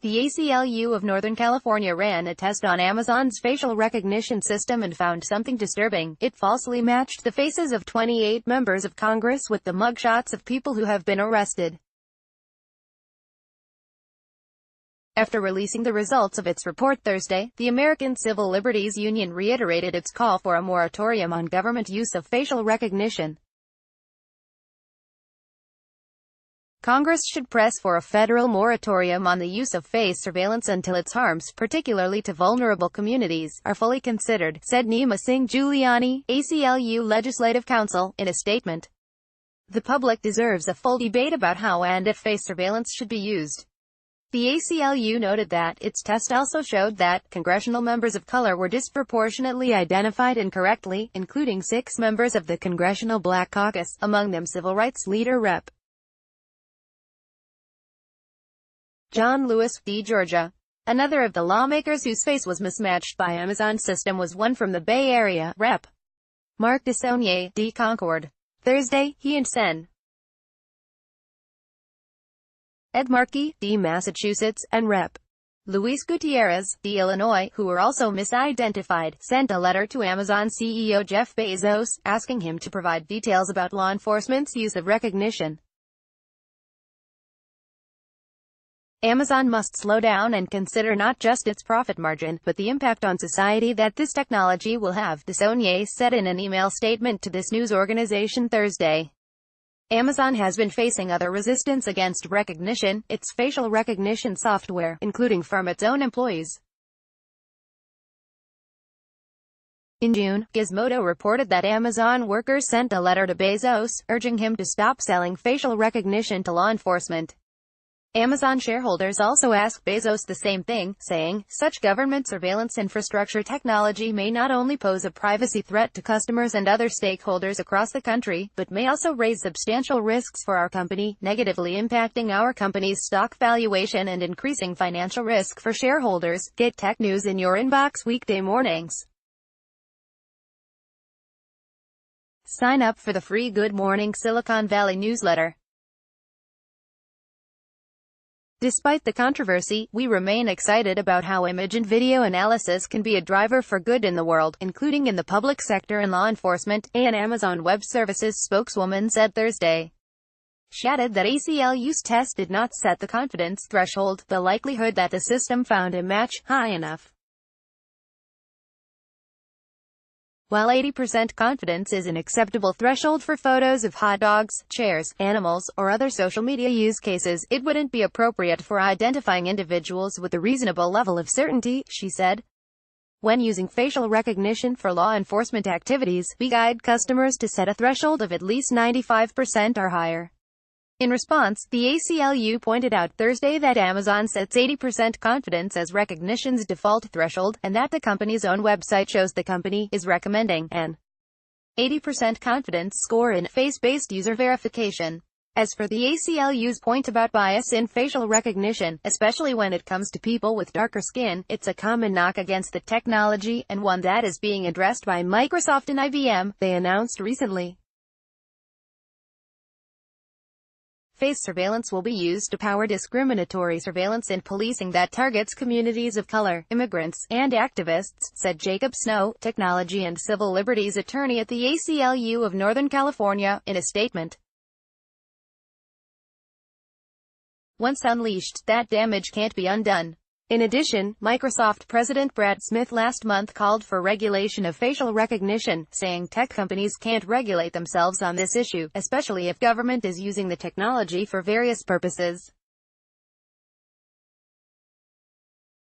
The ACLU of Northern California ran a test on Amazon's facial recognition system and found something disturbing. It falsely matched the faces of 28 members of Congress with the mugshots of people who have been arrested. After releasing the results of its report Thursday, the American Civil Liberties Union reiterated its call for a moratorium on government use of facial recognition. Congress should press for a federal moratorium on the use of face surveillance until its harms, particularly to vulnerable communities, are fully considered, said Nima Singh Giuliani, ACLU Legislative Counsel, in a statement. The public deserves a full debate about how and if face surveillance should be used. The ACLU noted that its test also showed that congressional members of color were disproportionately identified incorrectly, including 6 members of the Congressional Black Caucus, among them civil rights leader Rep. John Lewis, D. Georgia. Another of the lawmakers whose face was mismatched by Amazon's system was one from the Bay Area, Rep. Mark DeSaulnier, D. Concord. Thursday, he and Sen. Ed Markey, D. Massachusetts, and Rep. Luis Gutierrez, D. Illinois, who were also misidentified, sent a letter to Amazon CEO Jeff Bezos, asking him to provide details about law enforcement's use of recognition. Amazon must slow down and consider not just its profit margin, but the impact on society that this technology will have, DeSaulnier said in an email statement to this news organization Thursday. Amazon has been facing other resistance against recognition, its facial recognition software, including from its own employees. In June, Gizmodo reported that Amazon workers sent a letter to Bezos, urging him to stop selling facial recognition to law enforcement. Amazon shareholders also asked Bezos the same thing, saying, such government surveillance infrastructure technology may not only pose a privacy threat to customers and other stakeholders across the country, but may also raise substantial risks for our company, negatively impacting our company's stock valuation and increasing financial risk for shareholders. Get tech news in your inbox weekday mornings. Sign up for the free Good Morning Silicon Valley newsletter. Despite the controversy, we remain excited about how image and video analysis can be a driver for good in the world, including in the public sector and law enforcement, an Amazon Web Services spokeswoman said Thursday. She added that ACLU's test did not set the confidence threshold, the likelihood that the system found a match, high enough. While 80% confidence is an acceptable threshold for photos of hot dogs, chairs, animals, or other social media use cases, it wouldn't be appropriate for identifying individuals with a reasonable level of certainty, she said. When using facial recognition for law enforcement activities, we guide customers to set a threshold of at least 95% or higher. In response, the ACLU pointed out Thursday that Amazon sets 80% confidence as recognition's default threshold, and that the company's own website shows the company is recommending an 80% confidence score in face-based user verification. As for the ACLU's point about bias in facial recognition, especially when it comes to people with darker skin, it's a common knock against the technology, and one that is being addressed by Microsoft and IBM, they announced recently. Face surveillance will be used to power discriminatory surveillance in policing that targets communities of color, immigrants, and activists, said Jacob Snow, technology and civil liberties attorney at the ACLU of Northern California, in a statement. Once unleashed, that damage can't be undone. In addition, Microsoft President Brad Smith last month called for regulation of facial recognition, saying tech companies can't regulate themselves on this issue, especially if government is using the technology for various purposes.